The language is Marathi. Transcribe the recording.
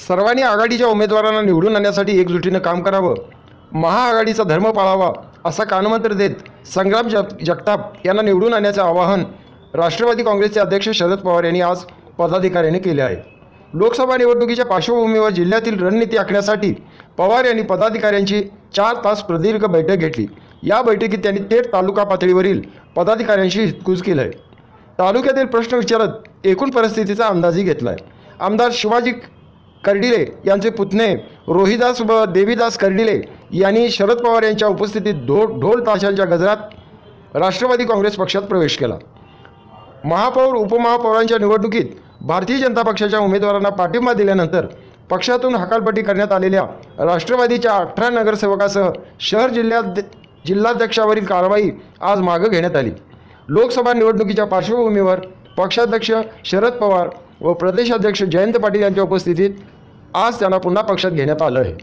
सर्वांनी आघाडीच्या उमेदवारांना निवडून आणण्यासाठी एकजुटीनं काम करावं, महाआघाडीचा धर्म पाळावा असा कानमंत्र देत संग्राम जगताप यांना निवडून आणण्याचे आवाहन राष्ट्रवादी काँग्रेसचे अध्यक्ष शरद पवार यांनी आज पदाधिकाऱ्यांनी केले आहे। लोकसभा निवडणुकीच्या पार्श्वभूमीवर जिल्ह्यातील रणनीती आखण्यासाठी पवार यांनी पदाधिकाऱ्यांची 4 तास प्रदीर्घ बैठक घेतली। या बैठकीत त्यांनी थेट तालुका पातळीवरील पदाधिकाऱ्यांशी हितगुज केलं आहे। तालुक्यातील प्रश्न विचारत एकूण परिस्थितीचा अंदाजही घेतला आहे। आमदार शिवाजी कर्डिले यांचे पुतणे रोहिदास व देवीदास कर्डिले यांनी शरद पवार यांच्या उपस्थितीत ढोल ताशांच्या गजरात राष्ट्रवादी काँग्रेस पक्षात प्रवेश केला। महापौर उपमहापौरांच्या निवडणुकीत भारतीय जनता पक्षाच्या उमेदवारांना पाठिंबा दिल्यानंतर पक्षातून हकालपट्टी करण्यात आलेल्या राष्ट्रवादीच्या 18 नगरसेवकासह शहर जिल्हाध्यक्षावरील कारवाई आज मागे घेण्यात आली। लोकसभा निवडणुकीच्या पार्श्वभूमीवर पक्षाध्यक्ष शरद पवार व प्रदेशाध्यक्ष जयंत पाटील यांच्या उपस्थितीत आज त्यांना पुन्हा पक्षात घेण्यात आलं आहे।